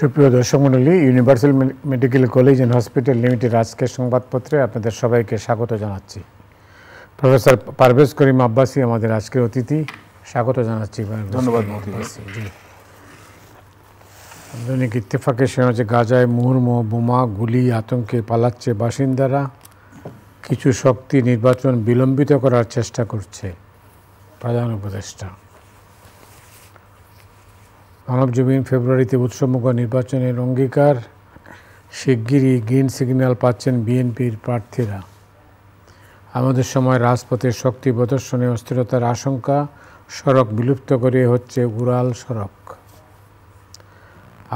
সুপ্রিয় দর্শক মণ্ডলী, universal medical college and hospital limited আজকের সংবাদপত্রে আপনাদের সবাইকে স্বাগত জানাচ্ছি। প্রফেসর পারভেজ করিম আব্বাসী আমাদের আজকের অতিথি। স্বাগত জানাচ্ছি। ধন্যবাদ। দৈনিক ইত্তেফাকে শোনা হচ্ছে, গাজায় মুহুর্মুহ বোমা গুলি আতঙ্কে পালাচ্ছে বাসিন্দারা, কিছু শক্তি নির্বাচন বিলম্বিত করার চেষ্টা করছে প্রধান উপদেষ্টা। মানবজমিন ফেব্রুয়ারিতে উৎসবমুখর নির্বাচনের অঙ্গীকার, শিগগিরই গ্রিন সিগন্যাল পাচ্ছেন বিএনপির প্রার্থীরা। আমাদের সময় রাজপথের শক্তি প্রদর্শনে অস্থিরতার আশঙ্কা, সড়ক বিলুপ্ত করে হচ্ছে উড়াল সড়ক।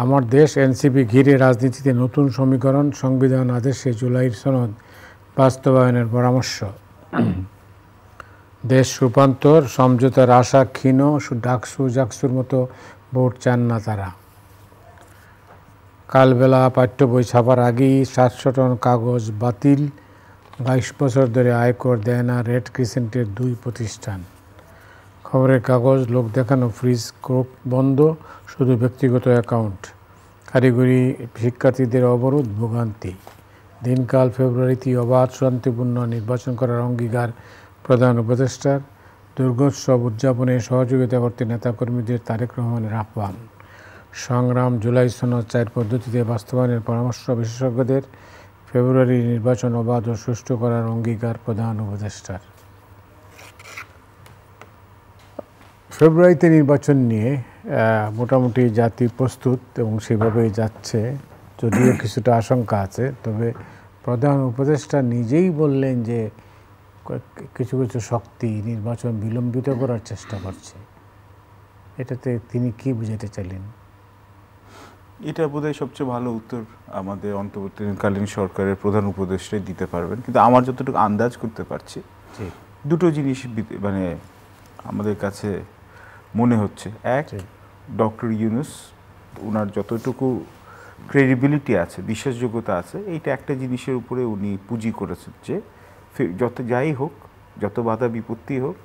আমার দেশ এনসিপি ঘিরে রাজনীতিতে নতুন সমীকরণ, সংবিধান আদেশে জুলাইয়ের সনদ বাস্তবায়নের পরামর্শ। দেশ রূপান্তর সমঝোতার আশা ক্ষীণ, ডাকসু জাকসুর মতো ভোট চান না তারা। কালবেলা পাঠ্য বই ছাপার আগেই 700 টন কাগজ বাতিল, 22 বছর ধরে আয়কর দেয় না রেড ক্রিসেন্টের 2 প্রতিষ্ঠান। খবরের কাগজ, লোক দেখানো ফ্রিজ ক্রোক বন্ধ, শুধু ব্যক্তিগত অ্যাকাউন্ট। কারিগরি শিক্ষার্থীদের অবরোধ, ভোগান্তি। দিনকাল ফেব্রুয়ারিতে অবাধ শান্তিপূর্ণ নির্বাচন করার অঙ্গীকার প্রধান উপদেষ্টার। দুর্গোৎসব উদযাপনে সহযোগিতা করতে নেতাকর্মীদের তারেক রহমানের আহ্বান। সংগ্রাম জুলাই সনদ 4 পদ্ধতিতে বাস্তবায়নের পরামর্শ বিশেষজ্ঞদের। ফেব্রুয়ারি নির্বাচন অবাধ ও সুষ্ঠু করার অঙ্গীকার প্রধান উপদেষ্টার। ফেব্রুয়ারিতে নির্বাচন নিয়ে মোটামুটি জাতি প্রস্তুত এবং সেভাবেই যাচ্ছে, যদিও কিছুটা আশঙ্কা আছে। তবে প্রধান উপদেষ্টা নিজেই বললেন যে কিছু কিছু শক্তি নির্বাচন বিলম্বিত করার চেষ্টা করছে। এটাতে তিনি কি বুঝাতে চাইলেন? এটা বোধহয় সবচেয়ে ভালো উত্তর আমাদের অন্তর্বর্তীকালীন সরকারের প্রধান উপদেষ্টাই দিতে পারবেন। কিন্তু আমার যতটুকু আন্দাজ করতে পারছি, দুটো জিনিস মানে আমাদের কাছে মনে হচ্ছে। এক, ডক্টর ইউনূস ওনার যতটুকু ক্রেডিবিলিটি আছে, বিশ্বাসযোগ্যতা আছে, এইটা একটা জিনিসের উপরে উনি পুঁজি করেছেন যে যত যাই হোক, যত বাধা বিপত্তি হোক,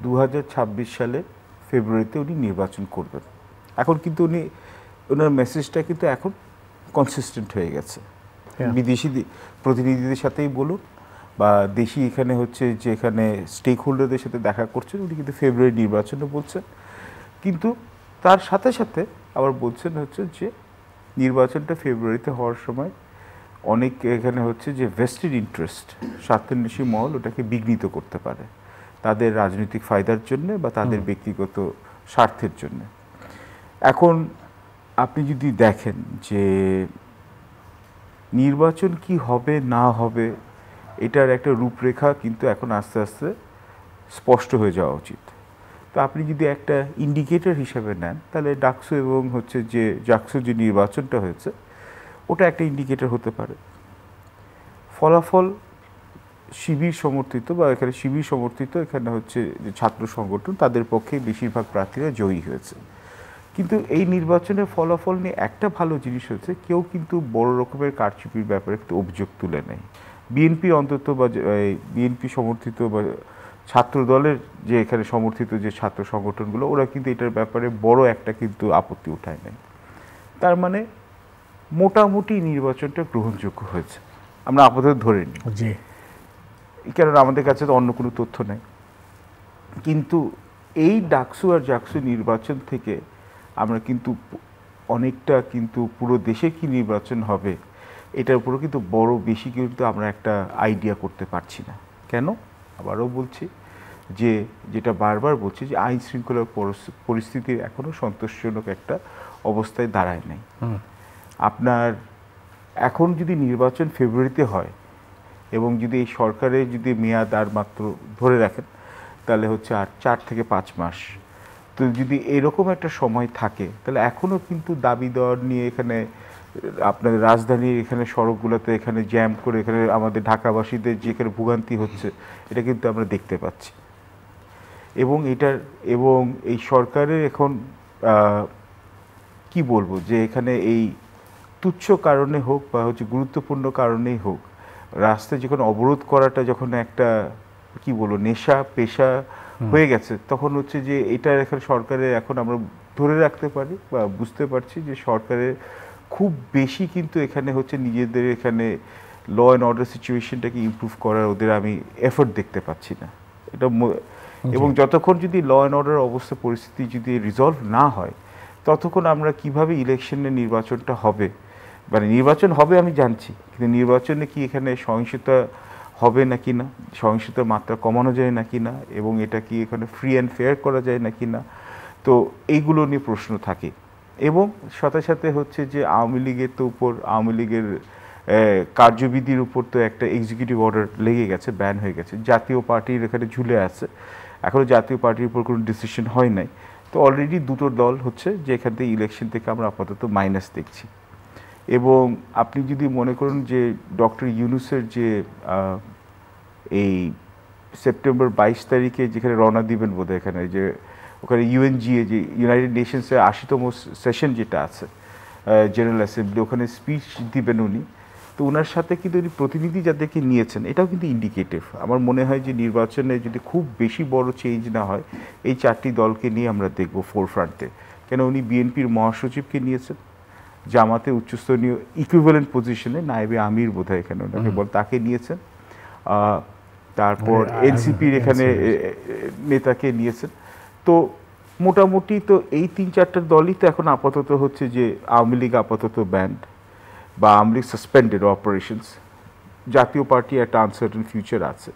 2026 সালে ফেব্রুয়ারিতে উনি নির্বাচন করবেন। এখন কিন্তু ওনার মেসেজটা কিন্তু এখন কনসিস্টেন্ট হয়ে গেছে। বিদেশি প্রতিনিধিদের সাথেই বলুন বা দেশি এখানে হচ্ছে যে এখানে স্টেক হোল্ডারদের সাথে দেখা করছেন, উনি কিন্তু ফেব্রুয়ারি নির্বাচনও বলছেন। কিন্তু তার সাথে সাথে আবার বলছেন হচ্ছে যে নির্বাচনটা ফেব্রুয়ারিতে হওয়ার সময় অনেক এখানে হচ্ছে যে ভেস্টেড ইন্টারেস্ট, স্বার্থান্বেষী মহল ওটাকে বিঘ্নিত করতে পারে তাদের রাজনৈতিক ফায়দার জন্য বা তাদের ব্যক্তিগত স্বার্থের জন্য। এখন আপনি যদি দেখেন যে নির্বাচন কি হবে না হবে, এটার একটা রূপরেখা কিন্তু এখন আস্তে আস্তে স্পষ্ট হয়ে যাওয়া উচিত। তো আপনি যদি একটা ইন্ডিকেটর হিসেবে নেন, তাহলে ডাকসু এবং হচ্ছে যে জাকসু যে নির্বাচনটা হয়েছে, ওটা একটা ইন্ডিকেটর হতে পারে। ফলাফল শিবির সমর্থিত বা এখানে শিবির সমর্থিত এখানে হচ্ছে যে ছাত্র সংগঠন, তাদের পক্ষে বেশিরভাগ প্রার্থীরা জয়ী হয়েছে। কিন্তু এই নির্বাচনের ফলাফল নিয়ে একটা ভালো জিনিস হচ্ছে, কেউ কিন্তু বড় রকমের কারচুপির ব্যাপারে একটু অভিযোগ তুলে নেয়। বিএনপি অন্তত বা বিএনপি সমর্থিত বা ছাত্র দলের যে এখানে সমর্থিত যে ছাত্র সংগঠনগুলো, ওরা কিন্তু এটার ব্যাপারে বড় একটা কিন্তু আপত্তি উঠায় নেয়। তার মানে মোটামুটি নির্বাচনটা গ্রহণযোগ্য হয়েছে, আমরা আপাতত ধরে নিই। কারণ আমাদের কাছে তো অন্য কোনো তথ্য নেই। কিন্তু এই ডাকসু আর জাকসু নির্বাচন থেকে আমরা কিন্তু অনেকটা কিন্তু পুরো দেশে কি নির্বাচন হবে এটার উপরও কিন্তু বড় বেশি কিন্তু আমরা একটা আইডিয়া করতে পারছি না। কেন? আবারও বলছি যে যেটা বারবার বলছি যে আইন শৃঙ্খলার পরিস্থিতির এখনও সন্তোষজনক একটা অবস্থায় দাঁড়ায় নাই। আপনার এখন যদি নির্বাচন ফেব্রুয়ারিতে হয় এবং যদি এই সরকারের যদি মেয়াদ আর মাত্র ধরে রাখেন, তাহলে হচ্ছে আর 4 থেকে 5 মাস। তো যদি এরকম একটা সময় থাকে, তাহলে এখনও কিন্তু দাবি দেওয়ার নিয়ে এখানে আপনাদের রাজধানীর এখানে সড়কগুলোতে এখানে জ্যাম করে এখানে আমাদের ঢাকাবাসীদের যেখানে ভোগান্তি হচ্ছে, এটা কিন্তু আমরা দেখতে পাচ্ছি। এবং এই সরকারের এখন কি বলবো যে এখানে এই তুচ্ছ কারণে হোক বা হচ্ছে গুরুত্বপূর্ণ কারণেই হোক, রাস্তায় যখন অবরোধ করাটা যখন একটা কি বলবো নেশা পেশা হয়ে গেছে, তখন হচ্ছে যে এটা এখানে সরকারের এখন আমরা ধরে রাখতে পারি বা বুঝতে পারছি যে সরকারের খুব বেশি কিন্তু এখানে হচ্ছে নিজেদের এখানে ল অ্যান্ড অর্ডার সিচুয়েশনটাকে ইমপ্রুভ করার ওদের আমি এফোর্ট দেখতে পাচ্ছি না। এটা এবং যতক্ষণ যদি ল অ্যান্ড অর্ডার অবস্থা পরিস্থিতি যদি রিজলভ না হয় ততক্ষণ আমরা কিভাবে ইলেকশনে নির্বাচনটা হবে, মানে নির্বাচন হবে আমি জানছি, কিন্তু নির্বাচনে কি এখানে সহিংসতা হবে নাকি না, সহিংসতার মাত্রা কমানো যায় নাকি না, এবং এটা কি এখানে ফ্রি অ্যান্ড ফেয়ার করা যায় নাকি না, তো এইগুলো নিয়ে প্রশ্ন থাকে। এবং সাথে সাথে হচ্ছে যে আওয়ামী লীগের তো উপর, আওয়ামী লীগের কার্যবিধির উপর তো একটা এক্সিকিউটিভ অর্ডার লেগে গেছে, ব্যান হয়ে গেছে, জাতীয় পার্টির এখানে ঝুলে আছে, এখনও জাতীয় পার্টির উপর কোনো ডিসিশন হয় নাই। তো অলরেডি দুটো দল হচ্ছে যে এখান থেকে ইলেকশন থেকে আমরা আপাতত মাইনাস দেখছি। এবং আপনি যদি মনে করুন যে ডক্টর ইউনূসের যে এই সেপ্টেম্বর 22 তারিখে যেখানে রওনা দিবেন বোধহয়, এখানে যে ওখানে ইউএনজিএ যে ইউনাইটেড নেশনসের 80তম সেশন যেটা আছে জেনারেল অ্যাসেম্বলি, ওখানে স্পিচ দিবেন উনি। তো ওনার সাথে কিন্তু উনি প্রতিনিধি যাদেরকে নিয়েছেন এটাও কিন্তু ইন্ডিকেটিভ। আমার মনে হয় যে নির্বাচনে যদি খুব বেশি বড় চেঞ্জ না হয় এই চারটি দলকে নিয়ে আমরা দেখব ফোরফ্রন্টে। কেন উনি বিএনপির মহাসচিবকে নিয়েছেন, জামাতে উচ্চস্তরীয় ইকুইভ্যালেন্ট পজিশনে নায়েবে আমির বোধহয় এখানে ওনাকে বল, তাকে নিয়েছেন, তারপর এনসিপির এখানে নেতাকে নিয়েছেন। তো মোটামুটি তো এই 3-4টা দলই তো এখন আপাতত হচ্ছে যে আওয়ামী লীগ আপাতত ব্যান্ড বা আওয়ামী লীগ সাসপেন্ডেড অপারেশনস, জাতীয় পার্টি একটা আনসার্টেন ফিউচার আছে।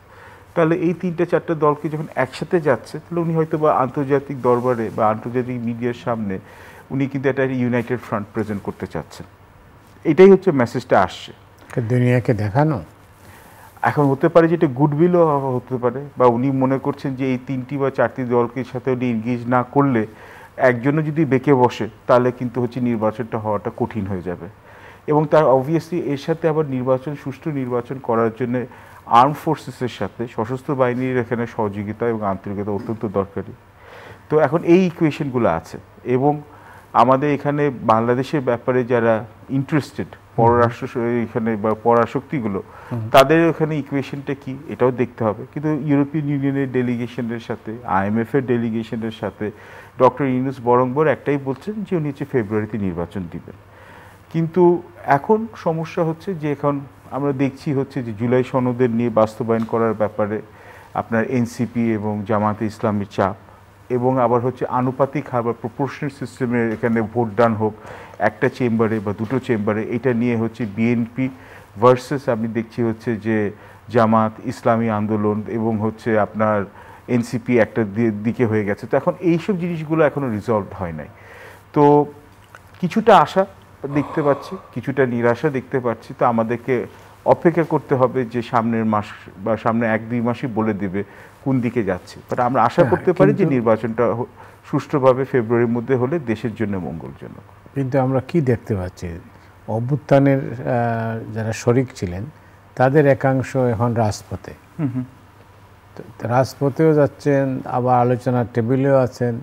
তাহলে এই 3-4টা দলকে যখন একসাথে যাচ্ছে তাহলে উনি হয়তো বা আন্তর্জাতিক দরবারে বা আন্তর্জাতিক মিডিয়ার সামনে উনি কিন্তু একটা ইউনাইটেড ফ্রন্ট প্রেজেন্ট করতে চাচ্ছেন। এটাই হচ্ছে মেসেজটা আসছে দুনিয়াকে দেখানো। এখন হতে পারে যে এটা গুডউইলও হতে পারে, বা উনি মনে করছেন যে এই 3টি বা 4টি দলকে সাথে উনি এনগেজ না করলে একজনও যদি বেঁকে বসে তাহলে কিন্তু হচ্ছে নির্বাচনটা হওয়াটা কঠিন হয়ে যাবে। এবং তার অবভিয়াসলি এর সাথে আবার নির্বাচন, সুষ্ঠু নির্বাচন করার জন্য আর্ম ফোর্সেসের সাথে সশস্ত্র বাহিনীর এখানে সহযোগিতা এবং আন্তরিকতা অত্যন্ত দরকারি। তো এখন এই ইকুয়েশনগুলো আছে। এবং আমাদের এখানে বাংলাদেশের ব্যাপারে যারা ইন্টারেস্টেড, পররাষ্ট্র এখানে বা পরাশক্তিগুলো, তাদের ওখানে ইকুয়েশনটা কি এটাও দেখতে হবে। কিন্তু ইউরোপিয়ান ইউনিয়নের ডেলিগেশনের সাথে, IMF-এর ডেলিগেশনের সাথে ডক্টর ইউনূস বরংবর একটাই বলছেন যে উনি হচ্ছে ফেব্রুয়ারিতে নির্বাচন দিবেন। কিন্তু এখন সমস্যা হচ্ছে যে এখন আমরা দেখছি হচ্ছে যে জুলাই সনদের নিয়ে বাস্তবায়ন করার ব্যাপারে আপনার এনসিপি এবং জামাতে ইসলামীর চাপ, এবং আবার হচ্ছে আনুপাতিক হার বা প্রপোর্শনাল সিস্টেমে এখানে ভোটদান হোক একটা চেম্বারে বা দুটো চেম্বারে, এটা নিয়ে হচ্ছে বিএনপি ভার্সেস আমি দেখছি হচ্ছে যে জামাত, ইসলামী আন্দোলন এবং হচ্ছে আপনার এনসিপি একটা দিকে হয়ে গেছে। তো এখন এইসব জিনিসগুলো এখনও রিজলভ হয় নাই। তো কিছুটা আশা দেখতে পাচ্ছি, কিছুটা নিরাশা দেখতে পাচ্ছি। তো আমাদেরকে অপেক্ষা করতে হবে যে সামনের মাস বা সামনে 1-2 মাসই বলে দেবে কোন দিকে যাচ্ছে। বাট আমরা আশা করতে পারি যে নির্বাচনটা সুষ্ঠুভাবে ফেব্রুয়ারির মধ্যে হলে দেশের জন্য মঙ্গলজনক। কিন্তু আমরা কি দেখতে পাচ্ছি, অভ্যুত্থানের যারা শরিক ছিলেন তাদের একাংশ এখন রাজপথে, রাজপথেও যাচ্ছেন, আবার আলোচনার টেবিলেও আছেন,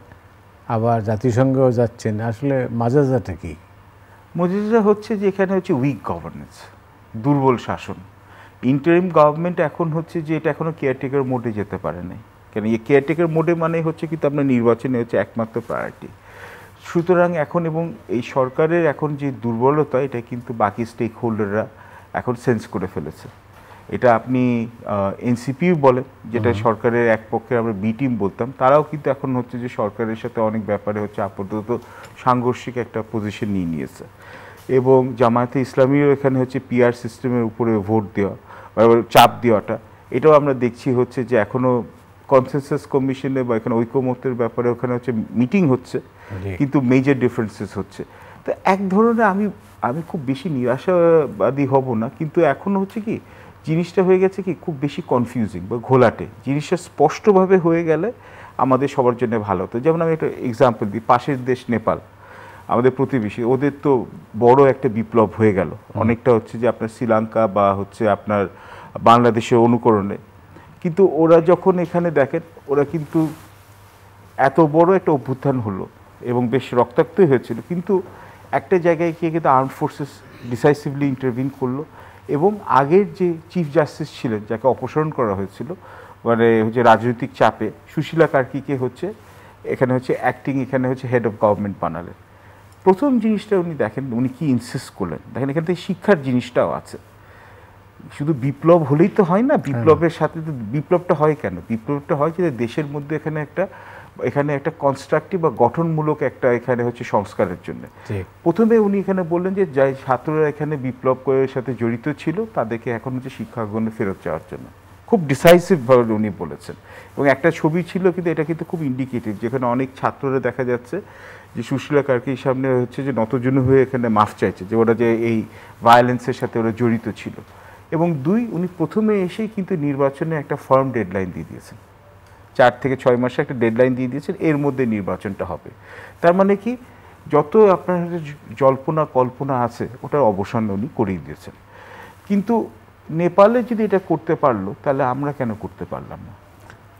আবার জাতিসংঘেও যাচ্ছেন। আসলে মাজাজাটা কি? মজাটা হচ্ছে যে এখানে হচ্ছে উইক গভর্নেন্স, দুর্বল শাসন। ইন্টারিম গভর্নমেন্ট এখন হচ্ছে যে এটা এখনও কেয়ারটেকার মোডে যেতে পারে নাই। কেন এই কেয়ারটেকার মোডে মানে হচ্ছে কিন্তু আপনার নির্বাচনে হচ্ছে একমাত্র প্রায়োরিটি। সুতরাং এখন এবং এই সরকারের এখন যে দুর্বলতা, এটা কিন্তু বাকি স্টেক হোল্ডাররা এখন সেন্স করে ফেলেছে। এটা আপনি এনসিপিও বলেন, যেটা সরকারের এক পক্ষে আমরা বি টিম বলতাম, তারাও কিন্তু এখন হচ্ছে যে সরকারের সাথে অনেক ব্যাপারে হচ্ছে আপাতত সাংঘর্ষিক একটা পজিশন নিয়ে নিয়েছে। এবং জামায়াতে ইসলামীও এখানে হচ্ছে পিআর সিস্টেমের উপরে ভোট দেওয়া বা চাপ দেওয়াটা, এটাও আমরা দেখছি হচ্ছে যে এখনও কনসেনসাস কমিশনে বা এখানে ঐকমত্যের ব্যাপারে ওখানে হচ্ছে মিটিং হচ্ছে, কিন্তু মেজর ডিফারেন্সেস হচ্ছে। তো এক ধরনের আমি খুব বেশি নিরাশাবাদী হব না, কিন্তু এখনও হচ্ছে কি জিনিসটা হয়ে গেছে কি খুব বেশি কনফিউজিং বা ঘোলাটে। জিনিসটা স্পষ্টভাবে হয়ে গেলে আমাদের সবার জন্য ভালো হতো। যেমন আমি একটা এক্সাম্পল দিই, পাশের দেশ নেপাল, আমাদের প্রতিবেশী, ওদের তো বড় একটা বিপ্লব হয়ে গেল, অনেকটা হচ্ছে যে আপনার শ্রীলঙ্কা বা হচ্ছে আপনার বাংলাদেশের অনুকরণে। কিন্তু ওরা যখন এখানে দেখেন, ওরা কিন্তু এত বড় একটা অভ্যুত্থান হলো এবং বেশ রক্তাক্তই হয়েছিল, কিন্তু একটা জায়গায় গিয়ে কিন্তু আর্ম ফোর্সেস ডিসাইসিভলি ইন্টারভিন করলো। এবং আগের যে চিফ জাস্টিস ছিলেন, যাকে অপসারণ করা হয়েছিল মানে হচ্ছে রাজনৈতিক চাপে, সুশীলা কার্কিকে হচ্ছে এখানে হচ্ছে অ্যাক্টিং, এখানে হচ্ছে হেড অফ গভর্নমেন্ট বানালেন। প্রথম জিনিসটা উনি দেখেন, উনি কি ইনসিস্ট করলেন, দেখেন এখান থেকে শিক্ষার জিনিসটাও আছে। শুধু বিপ্লব হলেই তো হয় না, বিপ্লবের সাথে তো বিপ্লবটা হয় কেন? বিপ্লবটা হয় যে দেশের মধ্যে এখানে একটা কনস্ট্রাকটিভ বা গঠনমূলক একটা এখানে হচ্ছে সংস্কারের জন্য। প্রথমে উনি এখানে বললেন যে যাই ছাত্ররা এখানে বিপ্লবের সাথে জড়িত ছিল তাদেরকে এখন হচ্ছে শিক্ষাঙ্গনে ফেরত যাওয়ার জন্য, খুব ডিসাইসিভভাবে উনি বলেছেন। এবং একটা ছবি ছিল, কিন্তু এটা কিন্তু খুব ইন্ডিকেটিভ, যেখানে অনেক ছাত্ররা দেখা যাচ্ছে যে সুশীলা কার্কির সামনে হচ্ছে যে নতজন হয়ে এখানে মাফ চাইছে, যে ওরা যে এই ভায়োলেন্সের সাথে ওরা জড়িত ছিল। এবং দুই, উনি প্রথমে এসেই কিন্তু নির্বাচনে একটা ফার্ম ডেডলাইন দিয়ে দিয়েছেন, 4 থেকে 6 মাসে একটা ডেডলাইন দিয়ে দিয়েছেন, এর মধ্যে নির্বাচনটা হবে। তার মানে কি, যত আপনার জল্পনা কল্পনা আছে ওটার অবসান উনি করিয়ে দিয়েছেন। কিন্তু নেপালে যদি এটা করতে পারলো, তাহলে আমরা কেন করতে পারলাম না?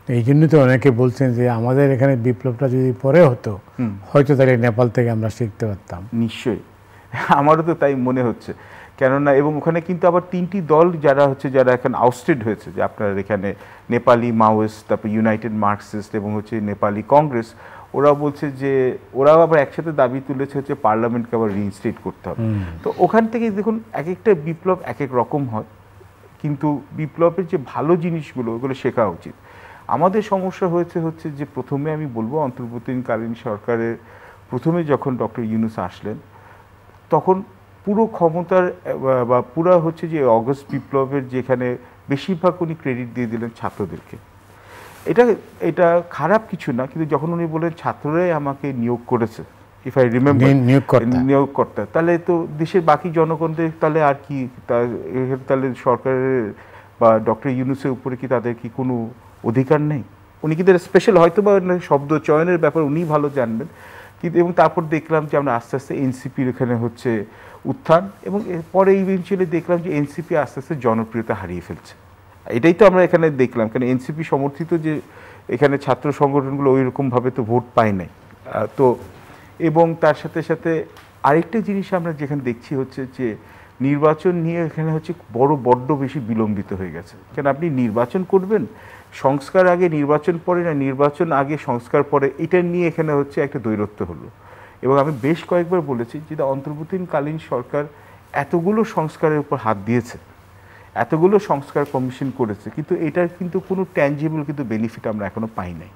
এই জন্য তো অনেকে বলছেন যে আমাদের এখানে বিপ্লবটা যদি পরে হতো, হয়তো তাহলে নেপাল থেকে আমরা শিখতে পারতাম। নিশ্চয়ই, আমারও তো তাই মনে হচ্ছে। কেননা এবং ওখানে কিন্তু আবার 3টি দল যারা এখন আউটস্টেড হয়েছে, যে আপনার এখানে নেপালি মাওয়িস্ট, তারপর ইউনাইটেড মার্কসিস্ট এবং হচ্ছে নেপালি কংগ্রেস, ওরা বলছে যে ওরাও আবার একসাথে দাবি তুলেছে হচ্ছে পার্লামেন্টকে আবার রিইনস্টেট করতে হবে। তো ওখান থেকে দেখুন, এক একটা বিপ্লব এক এক রকম হয়, কিন্তু বিপ্লবের যে ভালো জিনিসগুলো ওগুলো শেখা উচিত। আমাদের সমস্যা হচ্ছে যে প্রথমে আমি বলবো অন্তর্বর্তীকালীন সরকারের প্রথমে যখন ডক্টর ইউনূস আসলেন, তখন পুরো ক্ষমতার বা পুরো হচ্ছে যে অগস্ট বিপ্লবের যেখানে বেশিরভাগ উনি ক্রেডিট দিয়ে দিলেন ছাত্রদেরকে। এটা খারাপ কিছু না, কিন্তু যখন উনি বলেন ছাত্ররাই আমাকে নিয়োগ করেছে, ইফ আই রিমেম্বার নিয়োগকর্তা, তাহলে তো দেশের বাকি জনগণদের তাহলে আর কি, তাহলে সরকারের বা ডক্টর ইউনূসের উপরে কি তাদের কি কোনো অধিকার নেই? উনি কিন্তু স্পেশাল হয়তো বা শব্দ চয়নের ব্যাপার উনি ভালো জানবেন। কিন্তু এবং তারপর দেখলাম যে আমরা আস্তে আস্তে এনসিপির এখানে হচ্ছে উত্থান, এবং এরপরে ইভেনচুয়ালি দেখলাম যে এনসিপি আস্তে আস্তে জনপ্রিয়তা হারিয়ে ফেলছে। এটাই তো আমরা এখানে দেখলাম, কারণ এনসিপি সমর্থিত যে এখানে ছাত্র সংগঠনগুলো ওই রকমভাবে তো ভোট পায় নাই। তো এবং তার সাথে সাথে আরেকটা জিনিস আমরা যেখানে দেখছি হচ্ছে যে নির্বাচন নিয়ে এখানে হচ্ছে বড্ড বেশি বিলম্বিত হয়ে গেছে। কেন আপনি নির্বাচন করবেন, সংস্কার আগে নির্বাচন পরে, না নির্বাচন আগে সংস্কার পরে, এটা নিয়ে এখানে হচ্ছে একটা দ্বৈরথ্য হলো। এবং আমি বেশ কয়েকবার বলেছি যে অন্তর্বর্তীকালীন সরকার এতগুলো সংস্কারের উপর হাত দিয়েছে, এতগুলো সংস্কার কমিশন করেছে, কিন্তু এটার কিন্তু কোনো ট্যাঞ্জিবল কিন্তু বেনিফিট আমরা এখনো পাই নাই।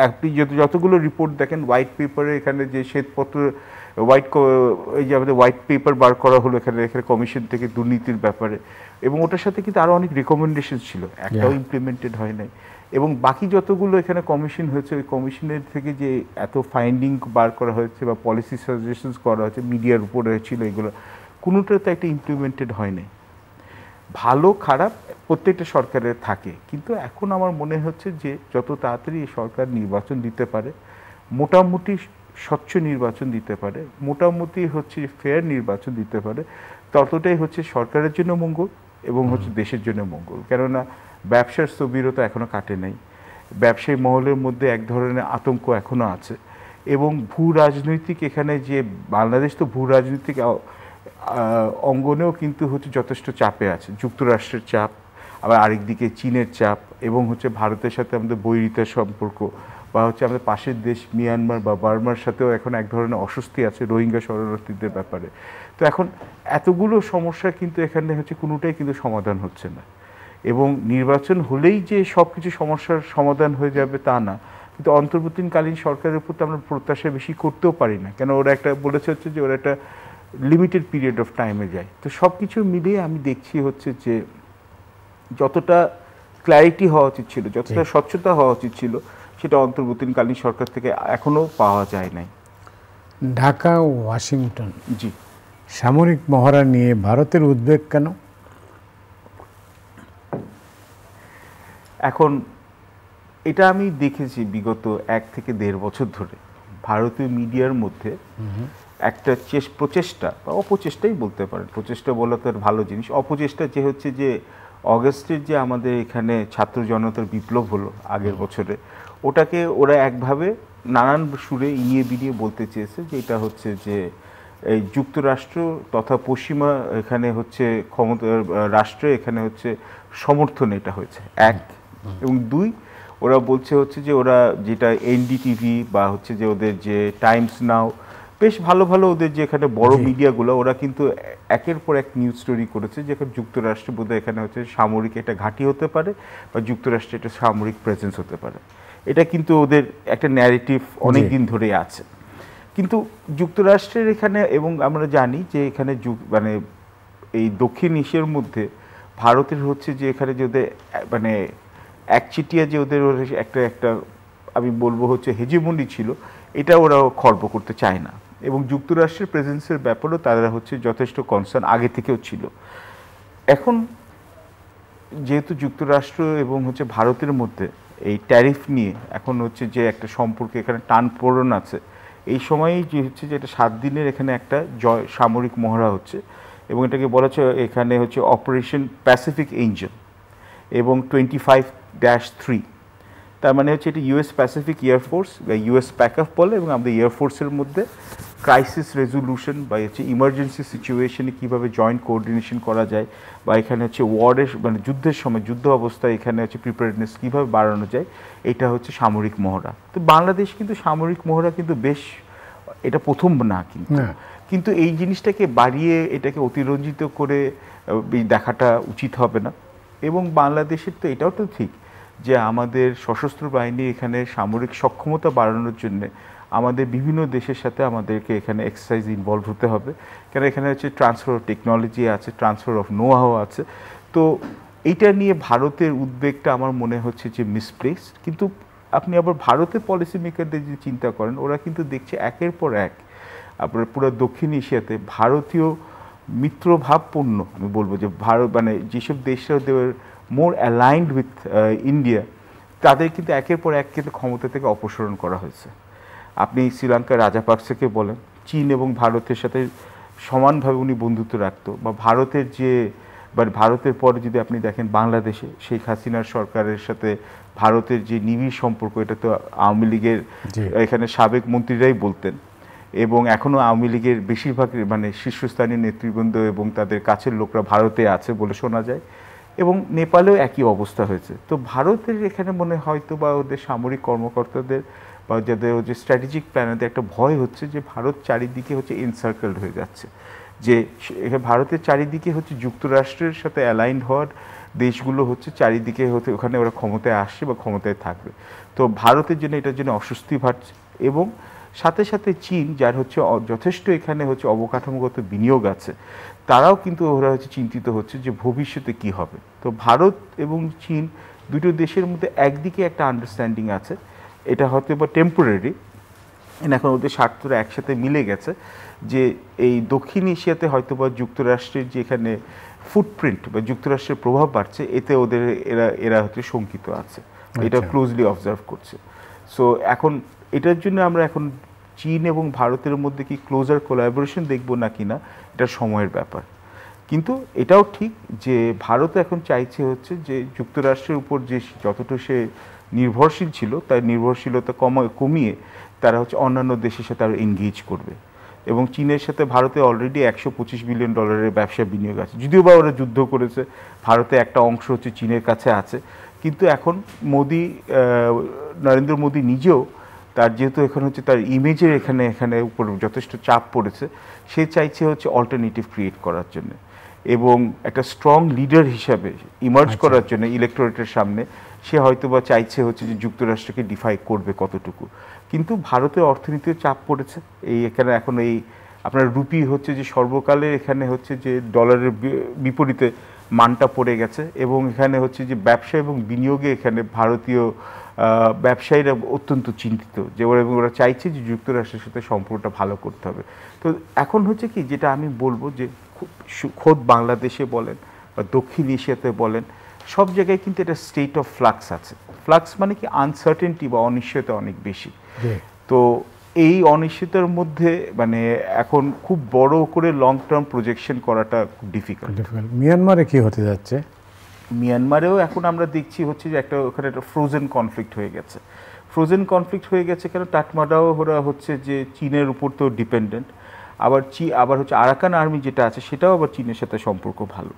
আপনি যতগুলো রিপোর্ট দেখেন, হোয়াইট পেপারে এখানে যে শ্বেতপত্র এই যে আমাদের হোয়াইট পেপার বার করা হলো এখানে কমিশন থেকে দুর্নীতির ব্যাপারে, এবং ওটার সাথে কিন্তু আরও অনেক রিকমেন্ডেশন ছিল, একটাও ইমপ্লিমেন্টেড হয় নাই। এবং বাকি যতগুলো এখানে কমিশন হয়েছে, ওই কমিশনের থেকে যে এত ফাইন্ডিং বার করা হয়েছে বা পলিসি সাজেশনস করা হয়েছে, মিডিয়ার উপরে ছিল, এগুলো কোনোটা তো একটা ইমপ্লিমেন্টেড হয় নাই। ভালো খারাপ প্রত্যেকটা সরকারের থাকে, কিন্তু এখন আমার মনে হচ্ছে যে যত তাড়াতাড়ি সরকার নির্বাচন দিতে পারে, মোটামুটি স্বচ্ছ নির্বাচন দিতে পারে, মোটামুটি হচ্ছে ফেয়ার নির্বাচন দিতে পারে, ততটাই হচ্ছে সরকারের জন্য মঙ্গল এবং হচ্ছে দেশের জন্য মঙ্গল। কেননা ব্যবসার স্থবিরতা এখনও কাটে নাই, ব্যবসায়ী মহলের মধ্যে এক ধরনের আতঙ্ক এখনও আছে, এবং ভূ রাজনৈতিক এখানে যে বাংলাদেশ তো ভূ রাজনৈতিক অঙ্গনেও কিন্তু হচ্ছে যথেষ্ট চাপে আছে, যুক্তরাষ্ট্রের চাপ, আবার আরেকদিকে চীনের চাপ, এবং হচ্ছে ভারতের সাথে আমাদের বৈরিতার সম্পর্ক, বা হচ্ছে আমাদের পাশের দেশ মিয়ানমার বা বার্মার সাথেও এখন এক ধরনের অস্বস্তি আছে রোহিঙ্গা শরণার্থীদের ব্যাপারে। তো এখন এতগুলো সমস্যা কিন্তু এখানে হচ্ছে কোনোটাই কিন্তু সমাধান হচ্ছে না, এবং নির্বাচন হলেই যে সব কিছু সমস্যার সমাধান হয়ে যাবে তা না। কিন্তু অন্তর্বর্তীকালীন সরকারের উপর তো আমরা প্রত্যাশা বেশি করতেও পারি না, কেন ওরা একটা বলেছে হচ্ছে যে ওরা একটা লিমিটেড পিরিয়ড অফ টাইমে যায়। তো সব কিছু মিলিয়ে আমি দেখছি হচ্ছে যে যতটা ক্ল্যারিটি হওয়া উচিত ছিল, যতটা স্বচ্ছতা হওয়া উচিত ছিল, সেটা অন্তর্বর্তীকালীন সরকার থেকে এখনও পাওয়া যায় নাই। ঢাকা ও ওয়াশিংটন জি সামরিক মহড়া নিয়ে ভারতের উদ্বেগ কেন? এখন এটা আমি দেখেছি বিগত 1 থেকে 1.5 বছর ধরে ভারতীয় মিডিয়ার মধ্যে একটা প্রচেষ্টা বা অপচেষ্টাই বলতে পারেন, প্রচেষ্টা বলা তো ভালো জিনিস, অপচেষ্টা যে হচ্ছে যে অগস্টের যে আমাদের এখানে ছাত্র জনতার বিপ্লব হলো আগের বছরে, ওটাকে ওরা একভাবে নানান সুরে ইনিয়ে বিনিয়ে বলতে চেয়েছে যে এটা হচ্ছে যে এই যুক্তরাষ্ট্র তথা পশ্চিমা এখানে হচ্ছে ক্ষমতা রাষ্ট্রে এখানে হচ্ছে সমর্থন এটা হয়েছে, 1 এবং 2 ওরা বলছে হচ্ছে যে ওরা যেটা এনডিটিভি বা হচ্ছে যে ওদের যে টাইমস নাও, বেশ ভালো ভালো ওদের যে এখানে বড় মিডিয়াগুলো, ওরা কিন্তু একের পর এক নিউজ স্টোরি করেছে যেখানে যুক্তরাষ্ট্র বোধহয় এখানে হচ্ছে সামরিক একটা ঘাঁটি হতে পারে বা যুক্তরাষ্ট্রে একটা সামরিক প্রেজেন্স হতে পারে। এটা কিন্তু ওদের একটা ন্যারেটিভ অনেক দিন ধরেই আছে। কিন্তু যুক্তরাষ্ট্রের এখানে, এবং আমরা জানি যে এখানে মানে এই দক্ষিণ এশিয়ার মধ্যে ভারতের হচ্ছে যে এখানে যে ওদের মানে একচেটিয়া যে ওদের একটা আমি বলবো হচ্ছে হেজিমনি ছিল, এটা ওরা খর্ব করতে চায় না। এবং যুক্তরাষ্ট্রের প্রেজেন্সের ব্যাপারেও তারা হচ্ছে যথেষ্ট কনসার্ন আগে থেকেও ছিল। এখন যেহেতু যুক্তরাষ্ট্র এবং হচ্ছে ভারতের মধ্যে এই ট্যারিফ নিয়ে এখন হচ্ছে যে একটা সম্পর্কে এখানে টানপোড়েন আছে, এই সময়েই যে হচ্ছে যে এটা 7 দিনের এখানে একটা সামরিক মহড়া হচ্ছে, এবং এটাকে বলা হচ্ছে এখানে হচ্ছে অপারেশন প্যাসিফিক এঞ্জেল এবং 25-3। তার মানে হচ্ছে এটা ইউএস প্যাসিফিক এয়ারফোর্স বা ইউএস প্যাকআপ বলে, এবং আমাদের এয়ারফোর্সের মধ্যে ক্রাইসিস রেজলিউশন বা হচ্ছে ইমার্জেন্সি সিচুয়েশনে কীভাবে জয়েন্ট কোঅর্ডিনেশন করা যায়, বা এখানে হচ্ছে ওয়ারের মানে যুদ্ধের সময় যুদ্ধ অবস্থায় এখানে হচ্ছে প্রিপারেডনেস কীভাবে বাড়ানো যায়, এটা হচ্ছে সামরিক মহড়া। তো বাংলাদেশ কিন্তু সামরিক মহড়া কিন্তু বেশ, এটা প্রথম না কিন্তু এই জিনিসটাকে বাড়িয়ে এটাকে অতিরঞ্জিত করে দেখাটা উচিত হবে না। এবং বাংলাদেশের তো এটাও তো ঠিক যে আমাদের সশস্ত্র বাহিনী এখানে সামরিক সক্ষমতা বাড়ানোর জন্যে আমাদের বিভিন্ন দেশের সাথে আমাদেরকে এখানে এক্সারসাইজ ইনভলভ হতে হবে, কেন এখানে হচ্ছে ট্রান্সফার অফ টেকনোলজি আছে, ট্রান্সফার অফ নো হাউ আছে। তো এইটা নিয়ে ভারতের উদ্বেগটা আমার মনে হচ্ছে যে মিসপ্লেসড। কিন্তু আপনি আবার ভারতের পলিসি মেকারদের যে চিন্তা করেন, ওরা কিন্তু দেখছে একের পর এক আপনার পুরো দক্ষিণ এশিয়াতে ভারতীয় মিত্রভাবপূর্ণ, আমি বলবো যে ভারত মানে যেসব দেশরা দেওয়ার মোর অ্যালাইন্ড উইথ ইন্ডিয়া, তাদের কিন্তু একের পর এক কিন্তু ক্ষমতা থেকে অপসারণ করা হয়েছে। আপনি শ্রীলঙ্কার রাজাপাকসেকে বলেন, চীন এবং ভারতের সাথে সমানভাবে উনি বন্ধুত্ব রাখতো, বা ভারতের যে ভারতের পরে যদি আপনি দেখেন বাংলাদেশে শেখ হাসিনার সরকারের সাথে ভারতের যে নিবিড় সম্পর্ক, এটা তো আওয়ামী লীগের এখানে সাবেক মন্ত্রীরাই বলতেন, এবং এখনও আওয়ামী লীগের বেশিরভাগ মানে শীর্ষস্থানীয় নেতৃবৃন্দ এবং তাদের কাছের লোকরা ভারতে আছে বলে শোনা যায়, এবং নেপালেও একই অবস্থা হয়েছে। তো ভারতের এখানে মনে হয়তো বা ওদের সামরিক কর্মকর্তাদের বা যাদের যে স্ট্র্যাটেজিক প্ল্যানেতে একটা ভয় হচ্ছে যে ভারত চারিদিকে হচ্ছে এনসার্কেলড হয়ে যাচ্ছে, যে ভারতের চারিদিকে হচ্ছে যুক্তরাষ্ট্রের সাথে অ্যালাইন্ড হওয়ার দেশগুলো হচ্ছে চারিদিকে হতে ওখানে ওরা ক্ষমতায় আসছে বা ক্ষমতায় থাকবে। তো ভারতের জন্য এটার জন্য অস্বস্তি বাড়ছে, এবং সাথে সাথে চীন যার হচ্ছে যথেষ্ট এখানে হচ্ছে অবকাঠামোগত বিনিয়োগ আছে, তারাও কিন্তু ওরা হচ্ছে চিন্তিত হচ্ছে যে ভবিষ্যতে কি হবে। তো ভারত এবং চীন দুটো দেশের মধ্যে একদিকে একটা আন্ডারস্ট্যান্ডিং আছে, এটা হয়তো বা টেম্পোরারি, এখন ওদের স্বার্থরা একসাথে মিলে গেছে, যে এই দক্ষিণ এশিয়াতে হয়তো বা যুক্তরাষ্ট্রের যে এখানে ফুটপ্রিন্ট বা যুক্তরাষ্ট্রের প্রভাব বাড়ছে, এতে ওদের এরা হচ্ছে শঙ্কিত আছে, এটা ক্লোজলি অবজার্ভ করছে। সো এখন এটার জন্য আমরা এখন চীন এবং ভারতের মধ্যে কি ক্লোজার কোলাবোরেশন দেখবো না কিনা, এটা সময়ের ব্যাপার। কিন্তু এটাও ঠিক যে ভারত এখন চাইছে হচ্ছে যে যুক্তরাষ্ট্রের উপর যে যতটুকু সে নির্ভরশীল ছিল তার নির্ভরশীলতা কমিয়ে তারা হচ্ছে অন্যান্য দেশের সাথে আরও এনগেজ করবে। এবং চীনের সাথে ভারতে অলরেডি $125 বিলিয়ন ব্যবসা বিনিয়োগ আছে, যদিও বা ওরা যুদ্ধ করেছে, ভারতে একটা অংশ হচ্ছে চীনের কাছে আছে। কিন্তু এখন নরেন্দ্র মোদী নিজেও তার যেহেতু এখন হচ্ছে তার ইমেজের এখানে উপর যথেষ্ট চাপ পড়েছে, সে চাইছে হচ্ছে অল্টারনেটিভ ক্রিয়েট করার জন্য এবং একটা স্ট্রং লিডার হিসাবে ইমার্জ করার জন্য ইলেকটোরেটের সামনে। সে হয়তো বা চাইছে হচ্ছে যে যুক্তরাষ্ট্রকে ডিফাই করবে কতটুকু। কিন্তু ভারতের অর্থনীতিও চাপ পড়েছে, এখানে এখন আপনার রুপি হচ্ছে যে সর্বকালের এখানে হচ্ছে যে ডলারের বিপরীতে মানটা পড়ে গেছে, এবং এখানে হচ্ছে যে ব্যবসা এবং বিনিয়োগে এখানে ভারতীয় ব্যবসায়ীরা অত্যন্ত চিন্তিত, যে ওরা চাইছে যে যুক্তরাষ্ট্রের সাথে সম্পর্কটা ভালো করতে হবে। তো এখন হচ্ছে কি, যেটা আমি বলবো যে খোদ বাংলাদেশে বলেন বা দক্ষিণ এশিয়াতে বলেন, সব জায়গায় কিন্তু এটা স্টেট অফ ফ্লাক্স আছে। ফ্লাক্স মানে কি আনসার্টেনটি বা অনিশ্চয়তা অনেক বেশি। তো এই অনিশ্চয়তার মধ্যে মানে এখন খুব বড় করে লং টার্ম প্রজেকশন করাটা খুব ডিফিকাল্ট। মিয়ানমারে কি হতে যাচ্ছে? মিয়ানমারেও এখন আমরা দেখছি হচ্ছে যে ওখানে একটা ফ্রোজেন কনফ্লিক্ট হয়ে গেছে। ফ্রোজেন কনফ্লিক্ট হয়ে গেছে কেন, টাটমাডাও ওরা হচ্ছে যে চীনের উপর তো ডিপেন্ডেন্ট, আবার হচ্ছে আরাকান আর্মি যেটা আছে সেটাও আবার চীনের সাথে সম্পর্ক ভালো।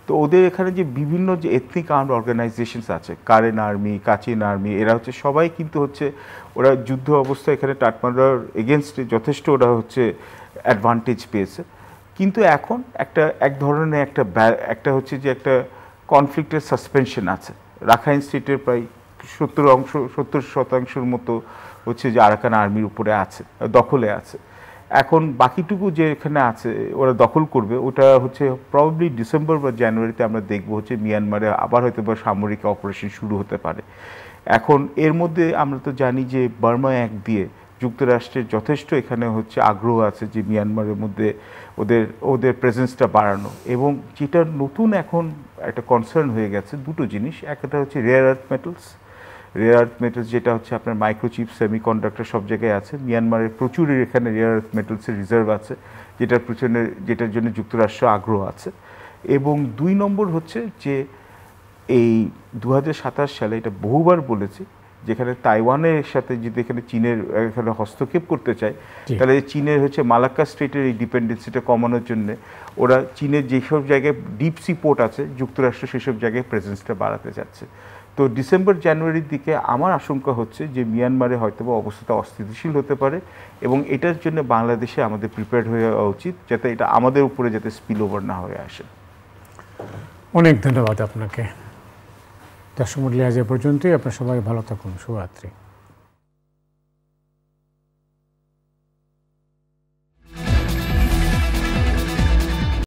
তো ওদের এখানে যে বিভিন্ন যে এথনিক আর্মড অর্গানাইজেশনস আছে, কারেন আর্মি, কাচিন আর্মি, এরা হচ্ছে সবাই কিন্তু হচ্ছে ওরা যুদ্ধ অবস্থায় এখানে টাটমারার এগেনস্টে যথেষ্ট ওরা হচ্ছে অ্যাডভান্টেজ পেয়েছে। কিন্তু এখন এক ধরনের একটা হচ্ছে যে একটা কনফ্লিক্টের সাসপেনশন আছে। রাখাইন স্টেটের প্রায় 70% মতো হচ্ছে যে আরাকান আর্মির উপরে আছে, দখলে আছে। এখন বাকিটুকু যে এখানে আছে ওরা দখল করবে, ওটা হচ্ছে প্রবাবলি ডিসেম্বর বা জানুয়ারিতে আমরা দেখবো হচ্ছে মিয়ানমারে আবার হয়তো বা সামরিক অপারেশন শুরু হতে পারে। এখন এর মধ্যে আমরা তো জানি যে বার্মা অ্যাক্ট দিয়ে যুক্তরাষ্ট্রের যথেষ্ট এখানে হচ্ছে আগ্রহ আছে যে মিয়ানমারের মধ্যে ওদের প্রেজেন্সটা বাড়ানো। এবং যেটা নতুন এখন একটা কনসার্ন হয়ে গেছে দুটো জিনিস, একটা হচ্ছে রেয়ার আর্থ মেটালস যেটা হচ্ছে আপনার মাইক্রোচিপ, সেমিকন্ডাক্টর সব জায়গায় আছে। মিয়ানমারের প্রচুর এখানে রেয়ার আর্থ মেটালসের রিজার্ভ আছে, যেটার জন্য যুক্তরাষ্ট্র আগ্রহ আছে। এবং 2 নম্বর হচ্ছে যে এই 2027 সালে এটা বহুবার বলেছি, যেখানে তাইওয়ানের সাথে যদি এখানে চীনের এখানে হস্তক্ষেপ করতে চায়, তাহলে চীনের হচ্ছে মালাক্কা স্ট্রেটের এই ডিপেন্ডেন্সিটা কমানোর জন্য ওরা চীনের যেসব জায়গায় ডিপ সি পোর্ট আছে যুক্তরাষ্ট্র সেসব জায়গায় প্রেজেন্সটা বাড়াতে যাচ্ছে। তো ডিসেম্বর জানুয়ারির দিকে আমার আশঙ্কা হচ্ছে যে মিয়ানমারে হয়তোবা অবস্থাটা অস্থিতিশীল হতে পারে, এবং এটার জন্য বাংলাদেশে আমাদের প্রিপেয়ার্ড হয়ে যাওয়া উচিত, যাতে এটা আমাদের উপরে যাতে স্পিল ওভার না হয়ে আসে। অনেক ধন্যবাদ আপনাকে। দর্শক মণ্ডলী, আজ এ পর্যন্তই। আপনার সবাই ভালো থাকুন। শুভরাত্রি।